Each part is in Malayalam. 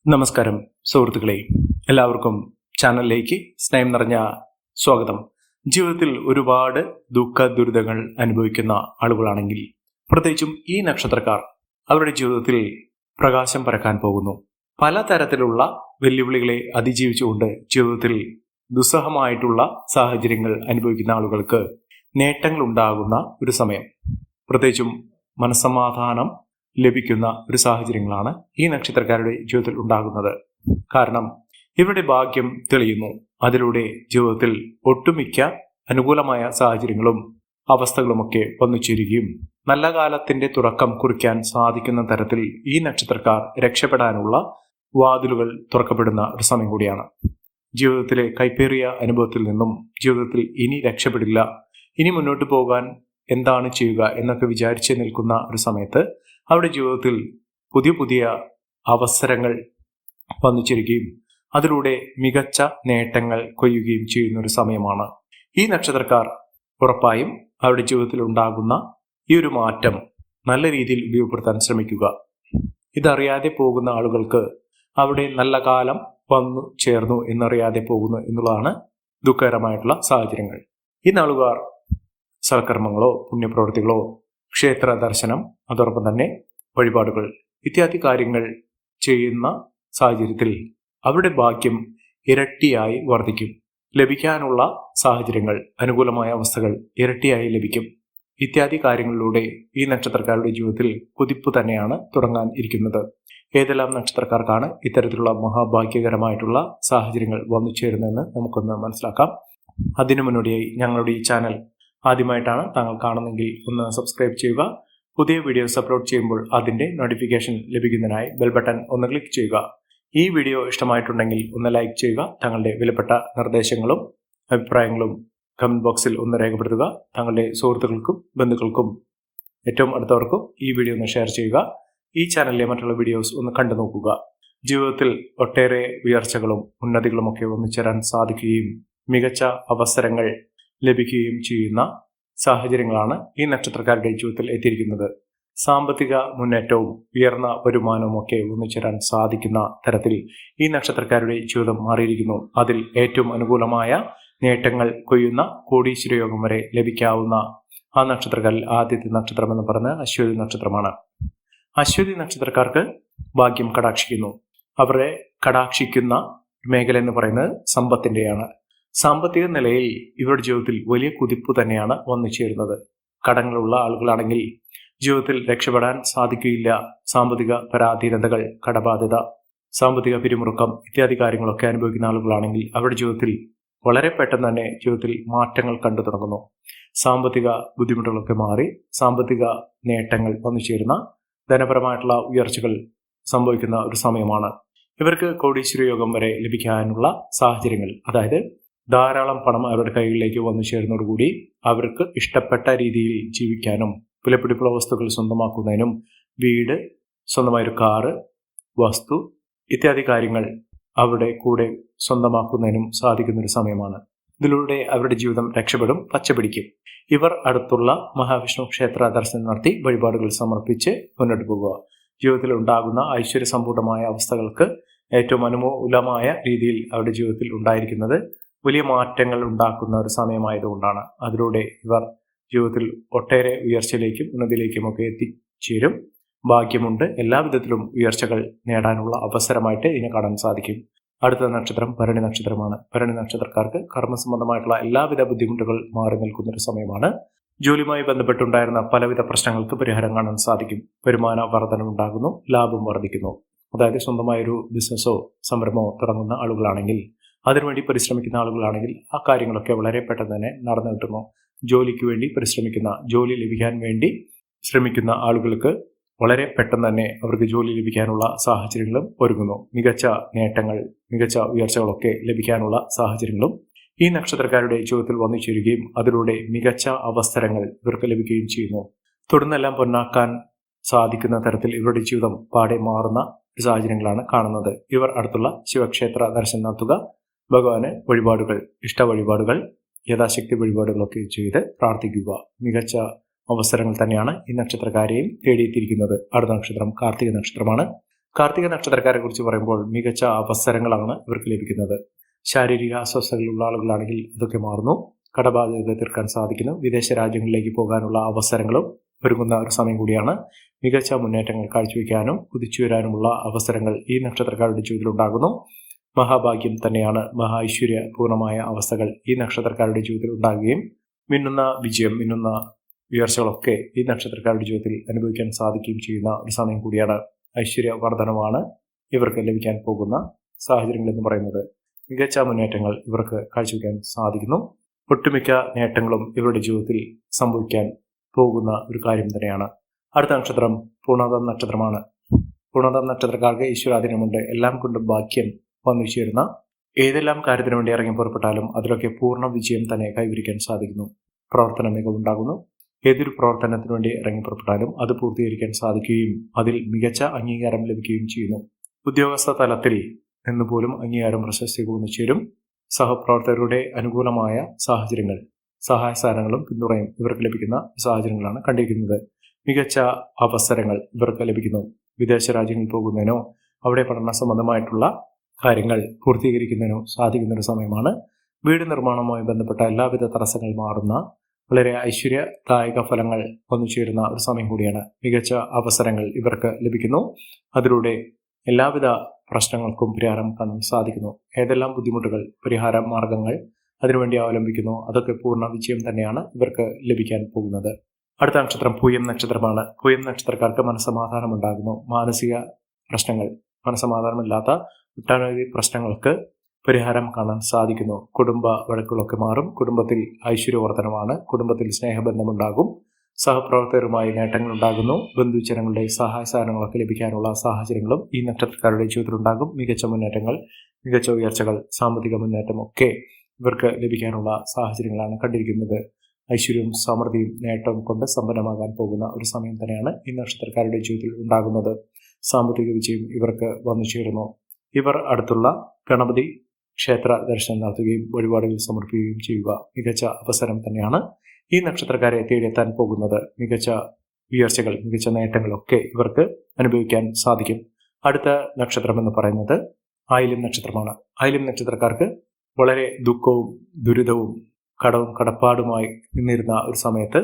നമസ്കാരം സുഹൃത്തുക്കളെ, എല്ലാവർക്കും ചാനലിലേക്ക് സ്നേഹം നിറഞ്ഞ സ്വാഗതം. ജീവിതത്തിൽ ഒരുപാട് ദുഃഖ ദുരിതങ്ങൾ അനുഭവിക്കുന്ന ആളുകളാണെങ്കിൽ, പ്രത്യേകിച്ചും ഈ നക്ഷത്രക്കാർ അവരുടെ ജീവിതത്തിൽ പ്രകാശം പരക്കാൻ പോകുന്നു. പലതരത്തിലുള്ള വെല്ലുവിളികളെ അതിജീവിച്ചുകൊണ്ട് ജീവിതത്തിൽ ദുസ്സഹമായിട്ടുള്ള സാഹചര്യങ്ങൾ അനുഭവിക്കുന്ന ആളുകൾക്ക് നേട്ടങ്ങൾ ഉണ്ടാകുന്ന ഒരു സമയം, പ്രത്യേകിച്ചും മനസ്സമാധാനം ലഭിക്കുന്ന ഒരു സാഹചര്യങ്ങളാണ് ഈ നക്ഷത്രക്കാരുടെ ജീവിതത്തിൽ ഉണ്ടാകുന്നത്. കാരണം ഇവരുടെ ഭാഗ്യം തെളിയുന്നു. അതിലൂടെ ജീവിതത്തിൽ ഒട്ടുമിക്ക അനുകൂലമായ സാഹചര്യങ്ങളും അവസ്ഥകളുമൊക്കെ വന്നു ചേരുകയും നല്ല കാലത്തിന്റെ തുടക്കം കുറിക്കാൻ സാധിക്കുന്ന തരത്തിൽ ഈ നക്ഷത്രക്കാർ രക്ഷപ്പെടാനുള്ള വാതിലുകൾ തുറക്കപ്പെടുന്ന ഒരു സമയം കൂടിയാണ്. ജീവിതത്തിലെ കൈപ്പേറിയ അനുഭവത്തിൽ നിന്നും ജീവിതത്തിൽ ഇനി രക്ഷപ്പെടില്ല, ഇനി മുന്നോട്ട് പോകാൻ എന്താണ് ചെയ്യുക എന്നൊക്കെ വിചാരിച്ച് നിൽക്കുന്ന ഒരു സമയത്ത് അവരുടെ ജീവിതത്തിൽ പുതിയ പുതിയ അവസരങ്ങൾ വന്നു ചേരുകയും അതിലൂടെ മികച്ച നേട്ടങ്ങൾ കൊയ്യുകയും ചെയ്യുന്ന ഒരു സമയമാണ്. ഈ നക്ഷത്രക്കാർ ഉറപ്പായും അവരുടെ ജീവിതത്തിൽ ഉണ്ടാകുന്ന ഈ ഒരു മാറ്റം നല്ല രീതിയിൽ ഉപയോഗപ്പെടുത്താൻ ശ്രമിക്കുക. ഇതറിയാതെ പോകുന്ന ആളുകൾക്ക് അവിടെ നല്ല കാലം വന്നു ചേർന്നു എന്നറിയാതെ പോകുന്നു എന്നുള്ളതാണ് ദുഃഖകരമായിട്ടുള്ള സാഹചര്യങ്ങൾ. ഈ നാളുകാർ സൽക്കർമ്മങ്ങളോ പുണ്യപ്രവൃത്തികളോ ക്ഷേത്ര ദർശനം, അതോടൊപ്പം തന്നെ വഴിപാടുകൾ ഇത്യാദി കാര്യങ്ങൾ ചെയ്യുന്ന സാഹചര്യത്തിൽ അവരുടെ ഭാഗ്യം ഇരട്ടിയായി വർദ്ധിക്കും. ലഭിക്കാനുള്ള സാഹചര്യങ്ങൾ, അനുകൂലമായ അവസ്ഥകൾ ഇരട്ടിയായി ലഭിക്കും. ഇത്യാദി കാര്യങ്ങളിലൂടെ ഈ നക്ഷത്രക്കാരുടെ ജീവിതത്തിൽ കുതിപ്പ് തന്നെയാണ് തുടങ്ങാൻ ഇരിക്കുന്നത്. ഏതെല്ലാം നക്ഷത്രക്കാർക്കാണ് ഇത്തരത്തിലുള്ള മഹാഭാഗ്യകരമായിട്ടുള്ള സാഹചര്യങ്ങൾ വന്നു ചേരുന്നതെന്ന് നമുക്കൊന്ന് മനസ്സിലാക്കാം. അതിനു മുന്നോടിയായി ഞങ്ങളുടെ ഈ ചാനൽ ആദ്യമായിട്ടാണ് താങ്കൾ കാണുന്നതെങ്കിൽ ഒന്ന് സബ്സ്ക്രൈബ് ചെയ്യുക. പുതിയ വീഡിയോസ് അപ്ലോഡ് ചെയ്യുമ്പോൾ അതിന്റെ നോട്ടിഫിക്കേഷൻ ലഭിക്കുന്നതിനായി ബെൽ ബട്ടൺ ഒന്ന് ക്ലിക്ക് ചെയ്യുക. ഈ വീഡിയോ ഇഷ്ടമായിട്ടുണ്ടെങ്കിൽ ഒന്ന് ലൈക്ക് ചെയ്യുക. തങ്ങളുടെ വിലപ്പെട്ട നിർദ്ദേശങ്ങളും അഭിപ്രായങ്ങളും കമന്റ് ബോക്സിൽ ഒന്ന് രേഖപ്പെടുത്തുക. തങ്ങളുടെ സുഹൃത്തുക്കൾക്കും ബന്ധുക്കൾക്കും ഏറ്റവും അടുത്തവർക്കും ഈ വീഡിയോ ഒന്ന് ഷെയർ ചെയ്യുക. ഈ ചാനലിലെ മറ്റുള്ള വീഡിയോസ് ഒന്ന് കണ്ടു നോക്കുക. ജീവിതത്തിൽ ഒട്ടേറെ ഉയർച്ചകളും ഉന്നതികളും ഒക്കെ ഒന്നിച്ചേരാൻ സാധിക്കുകയും മികച്ച അവസരങ്ങൾ ലഭിക്കുകയും ചെയ്യുന്ന സാഹചര്യങ്ങളാണ് ഈ നക്ഷത്രക്കാരുടെ ജീവിതത്തിൽ എത്തിയിരിക്കുന്നത്. സാമ്പത്തിക മുന്നേറ്റവും ഉയർന്ന വരുമാനവും ഒക്കെ ഒന്നിച്ചേരാൻ സാധിക്കുന്ന തരത്തിൽ ഈ നക്ഷത്രക്കാരുടെ ജീവിതം മാറിയിരിക്കുന്നു. അതിൽ ഏറ്റവും അനുകൂലമായ നേട്ടങ്ങൾ കൊയ്യുന്ന കോടീശ്വര യോഗം വരെ ലഭിക്കാവുന്ന ആ നക്ഷത്രക്കാരിൽ ആദ്യത്തെ നക്ഷത്രം എന്ന് പറയുന്നത് അശ്വതി നക്ഷത്രമാണ്. അശ്വതി നക്ഷത്രക്കാർക്ക് ഭാഗ്യം കടാക്ഷിക്കുന്നു. അവരെ കടാക്ഷിക്കുന്ന മേഖല എന്ന് പറയുന്നത് സമ്പത്തിന്റെയാണ്. സാമ്പത്തിക നിലയിൽ ഇവരുടെ ജീവിതത്തിൽ വലിയ കുതിപ്പ് തന്നെയാണ് വന്നു ചേരുന്നത്. കടങ്ങളുള്ള ആളുകളാണെങ്കിൽ ജീവിതത്തിൽ രക്ഷപ്പെടാൻ സാധിക്കുകയില്ല. സാമ്പത്തിക പരാധീനതകൾ, കടബാധ്യത, സാമ്പത്തിക പിരിമുറുക്കം ഇത്യാദി കാര്യങ്ങളൊക്കെ അനുഭവിക്കുന്ന ആളുകളാണെങ്കിൽ അവരുടെ ജീവിതത്തിൽ വളരെ പെട്ടെന്ന് തന്നെ ജീവിതത്തിൽ മാറ്റങ്ങൾ കണ്ടു തുടങ്ങുന്നു. സാമ്പത്തിക ബുദ്ധിമുട്ടുകളൊക്കെ മാറി സാമ്പത്തിക നേട്ടങ്ങൾ വന്നു ചേരുന്ന ധനപരമായിട്ടുള്ള ഉയർച്ചകൾ സംഭവിക്കുന്ന ഒരു സമയമാണ്. ഇവർക്ക് കോടീശ്വര യോഗം വരെ ലഭിക്കാനുള്ള സാഹചര്യങ്ങൾ, അതായത് ധാരാളം പണം അവരുടെ കൈകളിലേക്ക് വന്നു ചേരുന്നതോടുകൂടി അവർക്ക് ഇഷ്ടപ്പെട്ട രീതിയിൽ ജീവിക്കാനും വിലപിടിപ്പുള്ള വസ്തുക്കൾ സ്വന്തമാക്കുന്നതിനും വീട്, സ്വന്തമായൊരു കാറ്, വസ്തു ഇത്യാദി കാര്യങ്ങൾ അവരുടെ കൂടെ സ്വന്തമാക്കുന്നതിനും സാധിക്കുന്ന ഒരു സമയമാണ്. ഇതിലൂടെ അവരുടെ ജീവിതം രക്ഷപ്പെടും, പച്ചപിടിക്കും. ഇവർ അടുത്തുള്ള മഹാവിഷ്ണു ക്ഷേത്ര ദർശനം നടത്തി വഴിപാടുകൾ സമർപ്പിച്ച് മുന്നോട്ട് പോകുക. ജീവിതത്തിൽ ഉണ്ടാകുന്ന ഐശ്വര്യസമ്പൂർണമായ അവസ്ഥകൾക്ക് ഏറ്റവും അനുകൂലമായ രീതിയിൽ അവരുടെ ജീവിതത്തിൽ ഉണ്ടായിരിക്കുന്നത് വലിയ മാറ്റങ്ങൾ ഉണ്ടാക്കുന്ന ഒരു സമയമായതുകൊണ്ടാണ്. അതിലൂടെ ഇവർ ജീവിതത്തിൽ ഒട്ടേറെ ഉയർച്ചയിലേക്കും ഉന്നതിയിലേക്കും ഒക്കെ എത്തിച്ചേരും. ഭാഗ്യമുണ്ട്. എല്ലാവിധത്തിലും ഉയർച്ചകൾ നേടാനുള്ള അവസരമായിട്ട് ഇതിനെ കാണാൻ സാധിക്കും. അടുത്ത നക്ഷത്രം ഭരണി നക്ഷത്രമാണ്. ഭരണി നക്ഷത്രക്കാർക്ക് കർമ്മസംബന്ധമായിട്ടുള്ള എല്ലാവിധ ബുദ്ധിമുട്ടുകൾ മാറി നിൽക്കുന്ന ഒരു സമയമാണ്. ജോലിയുമായി ബന്ധപ്പെട്ടുണ്ടായിരുന്ന പലവിധ പ്രശ്നങ്ങൾക്ക് പരിഹാരം കാണാൻ സാധിക്കും. വരുമാന വർധനമുണ്ടാകുന്നു, ലാഭം വർദ്ധിക്കുന്നു. അതായത് സ്വന്തമായൊരു ബിസിനസ്സോ സംരംഭമോ തുടങ്ങുന്ന ആളുകളാണെങ്കിൽ, അതിനുവേണ്ടി പരിശ്രമിക്കുന്ന ആളുകളാണെങ്കിൽ ആ കാര്യങ്ങളൊക്കെ വളരെ പെട്ടെന്ന് തന്നെ നടന്നു കിട്ടുന്നു. ജോലിക്ക് വേണ്ടി പരിശ്രമിക്കുന്ന, ജോലി ലഭിക്കാൻ വേണ്ടി ശ്രമിക്കുന്ന ആളുകൾക്ക് വളരെ പെട്ടെന്ന് തന്നെ അവർക്ക് ജോലി ലഭിക്കാനുള്ള സാഹചര്യങ്ങളും ഒരുങ്ങുന്നു. മികച്ച നേട്ടങ്ങൾ, മികച്ച ഉയർച്ചകളൊക്കെ ലഭിക്കാനുള്ള സാഹചര്യങ്ങളും ഈ നക്ഷത്രക്കാരുടെ ജീവിതത്തിൽ വന്നു ചേരുകയും അതിലൂടെ മികച്ച അവസരങ്ങൾ ഇവർക്ക് ലഭിക്കുകയും ചെയ്യുന്നു. തുടർന്നെല്ലാം പൊന്നാക്കാൻ സാധിക്കുന്ന തരത്തിൽ ഇവരുടെ ജീവിതം പാടെ മാറുന്ന സാഹചര്യങ്ങളാണ് കാണുന്നത്. ഇവർ അടുത്തുള്ള ശിവക്ഷേത്ര ദർശനം നടത്തുക, ഭഗവാന് വഴിപാടുകൾ, ഇഷ്ട വഴിപാടുകൾ, യഥാശക്തി വഴിപാടുകളൊക്കെ ചെയ്ത് പ്രാർത്ഥിക്കുക. മികച്ച അവസരങ്ങൾ തന്നെയാണ് ഈ നക്ഷത്രക്കാരെയും തേടിയെത്തിയിരിക്കുന്നത്. അടുത്ത നക്ഷത്രം കാർത്തിക നക്ഷത്രമാണ്. കാർത്തിക നക്ഷത്രക്കാരെ കുറിച്ച് പറയുമ്പോൾ മികച്ച അവസരങ്ങളാണ് ഇവർക്ക് ലഭിക്കുന്നത്. ശാരീരിക അസ്വസ്ഥതകളുള്ള ആളുകളാണെങ്കിൽ ഇതൊക്കെ മാറുന്നു. കടബാധ്യതകൾ തീർക്കാൻ സാധിക്കുന്നു. വിദേശ രാജ്യങ്ങളിലേക്ക് പോകാനുള്ള അവസരങ്ങളും ഒരുങ്ങുന്ന ഒരു സമയം കൂടിയാണ്. മികച്ച മുന്നേറ്റങ്ങൾ കാഴ്ചവെക്കാനും കുതിച്ചുവരാനുമുള്ള അവസരങ്ങൾ ഈ നക്ഷത്രക്കാരുടെ ജീവിതത്തിൽ ഉണ്ടാകുന്നു. മഹാഭാഗ്യം തന്നെയാണ്. മഹാ ഐശ്വര്യപൂർണമായ അവസ്ഥകൾ ഈ നക്ഷത്രക്കാരുടെ ജീവിതത്തിൽ ഉണ്ടാകുകയും മിന്നുന്ന വിജയം, മിന്നുന്ന ഉയർച്ചകളൊക്കെ ഈ നക്ഷത്രക്കാരുടെ ജീവിതത്തിൽ അനുഭവിക്കാൻ സാധിക്കുകയും ചെയ്യുന്ന ഒരു സമയം കൂടിയാണ്. ഐശ്വര്യവർദ്ധനമാണ് ഇവർക്ക് ലഭിക്കാൻ പോകുന്ന സാഹചര്യങ്ങൾ എന്ന് പറയുന്നത്. മികച്ച മുന്നേറ്റങ്ങൾ ഇവർക്ക് കാഴ്ചവെക്കാൻ സാധിക്കുന്നു. ഒട്ടുമിക്ക നേട്ടങ്ങളും ഇവരുടെ ജീവിതത്തിൽ സംഭവിക്കാൻ പോകുന്ന ഒരു കാര്യം തന്നെയാണ്. അടുത്ത നക്ഷത്രം പൂർണ്ണതം നക്ഷത്രമാണ്. പൂർണ്ണതം നക്ഷത്രക്കാർക്ക് ഈശ്വരാധീനമുണ്ട്. എല്ലാം കൊണ്ടും ഭാഗ്യം വന്നു ചേരുന്ന ഏതെല്ലാം കാര്യത്തിനു വേണ്ടി ഇറങ്ങി പുറപ്പെട്ടാലും അതിലൊക്കെ പൂർണ്ണ വിജയം തന്നെ കൈവരിക്കാൻ സാധിക്കുന്നു. പ്രവർത്തന മികവുണ്ടാകുന്നു. ഏതൊരു പ്രവർത്തനത്തിനു വേണ്ടി ഇറങ്ങി പുറപ്പെട്ടാലും അത് പൂർത്തീകരിക്കാൻ സാധിക്കുകയും അതിൽ മികച്ച അംഗീകാരം ലഭിക്കുകയും ചെയ്യുന്നു. ഉദ്യോഗസ്ഥ തലത്തിൽ നിന്ന് പോലും അംഗീകാരം പ്രശസ്തി വന്നു ചേരും. സഹപ്രവർത്തകരുടെ അനുകൂലമായ സാഹചര്യങ്ങൾ, സഹായ സഹകരണങ്ങളും പിന്തുണയും ഇവർക്ക് ലഭിക്കുന്ന സാഹചര്യങ്ങളാണ് കണ്ടിരിക്കുന്നത്. മികച്ച അവസരങ്ങൾ ഇവർക്ക് ലഭിക്കുന്നു. വിദേശ രാജ്യങ്ങളിൽ പോകുന്നതിനോ അവിടെ പഠന സംബന്ധമായിട്ടുള്ള കാര്യങ്ങൾ പൂർത്തീകരിക്കുന്നതിനോ സാധിക്കുന്ന ഒരു സമയമാണ്. വീട് നിർമ്മാണവുമായി ബന്ധപ്പെട്ട എല്ലാവിധ തടസ്സങ്ങൾ മാറുന്ന വളരെ ഐശ്വര്യദായക ഫലങ്ങൾ വന്നു ചേരുന്ന ഒരു സമയം കൂടിയാണ്. മികച്ച അവസരങ്ങൾ ഇവർക്ക് ലഭിക്കുന്നു. അതിലൂടെ എല്ലാവിധ പ്രശ്നങ്ങൾക്കും പരിഹാരം കാണാൻ സാധിക്കുന്നു. ഏതെല്ലാം ബുദ്ധിമുട്ടുകൾ, പരിഹാര മാർഗങ്ങൾ അതിനുവേണ്ടി അവലംബിക്കുന്നു അതൊക്കെ പൂർണ്ണ വിജയം തന്നെയാണ് ഇവർക്ക് ലഭിക്കാൻ പോകുന്നത്. അടുത്ത നക്ഷത്രം പൂയം നക്ഷത്രമാണ്. പൂയം നക്ഷത്രക്കാർക്ക് മനസ്സമാധാനം ഉണ്ടാകുന്നു. മാനസിക പ്രശ്നങ്ങൾ, മനസ്സമാധാനമില്ലാത്ത ഒട്ടനവധി പ്രശ്നങ്ങൾക്ക് പരിഹാരം കാണാൻ സാധിക്കുന്നു. കുടുംബ വഴക്കുകളൊക്കെ മാറും. കുടുംബത്തിൽ ഐശ്വര്യവർദ്ധനമാണ്. കുടുംബത്തിൽ സ്നേഹബന്ധമുണ്ടാകും. സഹപ്രവർത്തകരുമായി നേട്ടങ്ങൾ ഉണ്ടാകുന്നു. ബന്ധുജനങ്ങളുടെ സഹായ സഹകരണങ്ങളൊക്കെ ലഭിക്കാനുള്ള സാഹചര്യങ്ങളും ഈ നക്ഷത്രക്കാരുടെ ജീവിതത്തിലുണ്ടാകും. മികച്ച മുന്നേറ്റങ്ങൾ, മികച്ച ഉയർച്ചകൾ, സാമ്പത്തിക മുന്നേറ്റം ഒക്കെ ഇവർക്ക് ലഭിക്കാനുള്ള സാഹചര്യങ്ങളാണ് കണ്ടിരിക്കുന്നത്. ഐശ്വര്യവും സമൃദ്ധിയും നേട്ടവും കൊണ്ട് സമ്പന്നമാകാൻ പോകുന്ന ഒരു സമയം തന്നെയാണ് ഈ നക്ഷത്രക്കാരുടെ ജീവിതത്തിൽ ഉണ്ടാകുന്നത്. സാമ്പത്തിക വിജയം ഇവർക്ക് വന്നു ചേരുന്നു. ഇവർ അടുത്തുള്ള ഗണപതി ക്ഷേത്ര ദർശനം നടത്തുകയും വഴിപാടുകൾ സമർപ്പിക്കുകയും ചെയ്യുക മികച്ച അവസരം തന്നെയാണ് ഈ നക്ഷത്രക്കാരെ തേടിയെത്താൻ പോകുന്നത്. മികച്ച ഉയർച്ചകൾ, മികച്ച നേട്ടങ്ങളൊക്കെ ഇവർക്ക് അനുഭവിക്കാൻ സാധിക്കും. അടുത്ത നക്ഷത്രം എന്ന് പറയുന്നത് ആയില്യം നക്ഷത്രമാണ്. ആയില്യം നക്ഷത്രക്കാർക്ക് വളരെ ദുഃഖവും ദുരിതവും കടവും കടപ്പാടുമായി നിന്നിരുന്ന ഒരു സമയത്ത്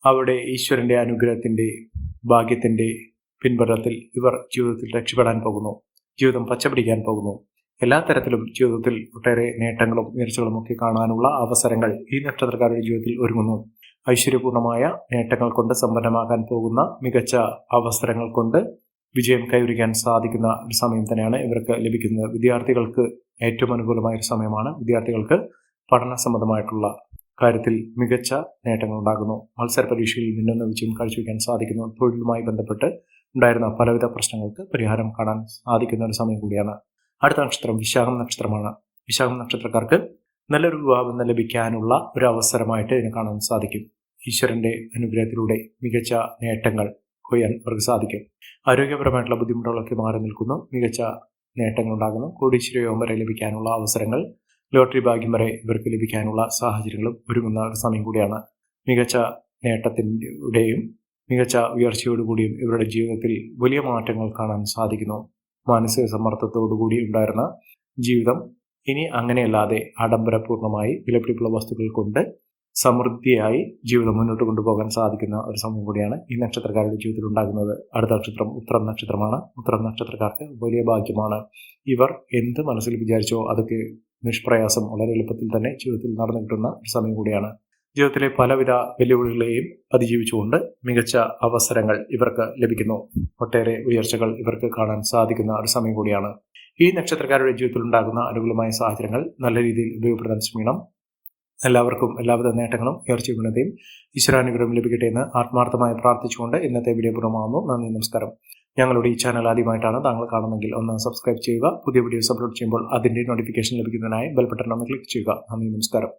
അവിടെ ഈശ്വരന്റെ അനുഗ്രഹത്തിന്റെ, ഭാഗ്യത്തിന്റെ പിൻബലത്തിൽ ഇവർ ജീവിതത്തിൽ രക്ഷപ്പെടാൻ പോകുന്നു. ജീവിതം പച്ചപിടിക്കാൻ പോകുന്നു. എല്ലാ തരത്തിലും ജീവിതത്തിൽ ഒട്ടേറെ നേട്ടങ്ങളും ഉയർച്ചകളും ഒക്കെ കാണാനുള്ള അവസരങ്ങൾ ഈ നക്ഷത്രക്കാരുടെ ജീവിതത്തിൽ ഒരുങ്ങുന്നു. ഐശ്വര്യപൂർണമായ നേട്ടങ്ങൾ കൊണ്ട് സമ്പന്നമാകാൻ പോകുന്ന മികച്ച അവസരങ്ങൾ കൊണ്ട് വിജയം കൈവരിക്കാൻ സാധിക്കുന്ന ഒരു സമയം തന്നെയാണ് ഇവർക്ക് ലഭിക്കുന്നത്. വിദ്യാർത്ഥികൾക്ക് ഏറ്റവും അനുകൂലമായ ഒരു സമയമാണ്. വിദ്യാർത്ഥികൾക്ക് പഠന സംബന്ധമായിട്ടുള്ള കാര്യത്തിൽ മികച്ച നേട്ടങ്ങൾ ഉണ്ടാകുന്നു. മത്സര പരീക്ഷയിൽ മിന്നുന്ന വിജയം കാഴ്ചവെക്കാൻ സാധിക്കുന്നു. തൊഴിലുമായി ബന്ധപ്പെട്ട് ഉണ്ടായിരുന്ന പലവിധ പ്രശ്നങ്ങൾക്ക് പരിഹാരം കാണാൻ സാധിക്കുന്ന ഒരു സമയം കൂടിയാണ്. അടുത്ത നക്ഷത്രം വിശാഖം നക്ഷത്രമാണ്. വിശാഖം നക്ഷത്രക്കാർക്ക് നല്ലൊരു വിവാഹം ലഭിക്കാനുള്ള ഒരു അവസരമായിട്ട് ഇതിനെ കാണാൻ സാധിക്കും. ഈശ്വരന്റെ അനുഗ്രഹത്തിലൂടെ മികച്ച നേട്ടങ്ങൾ കൊയ്യാൻ അവർക്ക് സാധിക്കും. ആരോഗ്യപരമായിട്ടുള്ള ബുദ്ധിമുട്ടുകളൊക്കെ മാറി നിൽക്കുന്നു. മികച്ച നേട്ടങ്ങൾ ഉണ്ടാകുന്നു. കോടീശ്വരയോഗം വരെ ലഭിക്കാനുള്ള അവസരങ്ങൾ, ലോട്ടറി ഭാഗ്യം വരെ ഇവർക്ക് ലഭിക്കാനുള്ള സാഹചര്യങ്ങളും ഒരുങ്ങുന്ന ഒരു സമയം കൂടിയാണ്. മികച്ച നേട്ടത്തിൻ്റെയും മികച്ച ഉയർച്ചയോടുകൂടിയും ഇവരുടെ ജീവിതത്തിൽ വലിയ മാറ്റങ്ങൾ കാണാൻ സാധിക്കുന്നു. മാനസിക സമ്മർദ്ദത്തോടുകൂടി ഉണ്ടായിരുന്ന ജീവിതം ഇനി അങ്ങനെയല്ലാതെ ആഡംബരപൂർണമായി വിലപിടിപ്പുള്ള വസ്തുക്കൾ കൊണ്ട് സമൃദ്ധിയായി ജീവിതം മുന്നോട്ട് കൊണ്ടുപോകാൻ സാധിക്കുന്ന ഒരു സമയം കൂടിയാണ് ഈ നക്ഷത്രക്കാരുടെ ജീവിതത്തിൽ ഉണ്ടാകുന്നത്. അടുത്ത നക്ഷത്രം ഉത്രം നക്ഷത്രമാണ്. ഉത്രം നക്ഷത്രക്കാർക്ക് വലിയ ഭാഗ്യമാണ്. ഇവർ എന്ത് മനസ്സിൽ വിചാരിച്ചോ അതൊക്കെ നിഷ്പ്രയാസം വളരെ എളുപ്പത്തിൽ തന്നെ ജീവിതത്തിൽ നടന്നു കിട്ടുന്ന ഒരു സമയം കൂടിയാണ്. ജീവിതത്തിലെ പലവിധ വെല്ലുവിളികളെയും അതിജീവിച്ചുകൊണ്ട് മികച്ച അവസരങ്ങൾ ഇവർക്ക് ലഭിക്കുന്നു. ഒട്ടേറെ ഉയർച്ചകൾ ഇവർക്ക് കാണാൻ സാധിക്കുന്ന ഒരു സമയം കൂടിയാണ്. ഈ നക്ഷത്രക്കാരുടെ ജീവിതത്തിൽ ഉണ്ടാകുന്ന അനുകൂലമായ സാഹചര്യങ്ങൾ നല്ല രീതിയിൽ ഉപയോഗപ്പെടുത്താൻ ശ്രമിക്കണം. എല്ലാവർക്കും എല്ലാവിധ നേട്ടങ്ങളും ഉയർച്ചയും ഉന്നതിയും ഈശ്വരാനുഗ്രഹം ലഭിക്കട്ടെ എന്ന് ആത്മാർത്ഥമായി പ്രാർത്ഥിച്ചുകൊണ്ട് ഇന്നത്തെ വീഡിയോ പൂർണ്ണമാകുന്നു. നന്ദി, നമസ്കാരം. ഞങ്ങളുടെ ഈ ചാനൽ ആദ്യമായിട്ടാണ് താങ്കൾ കാണുന്നതെങ്കിൽ ഒന്ന് സബ്സ്ക്രൈബ് ചെയ്യുക. പുതിയ വീഡിയോസ് അപ്ലോഡ് ചെയ്യുമ്പോൾ അതിൻ്റെ നോട്ടിഫിക്കേഷൻ ലഭിക്കുന്നതിനായി ബെൽ ബട്ടൺ ഒന്ന് ക്ലിക്ക് ചെയ്യുക. നന്ദി, നമസ്കാരം.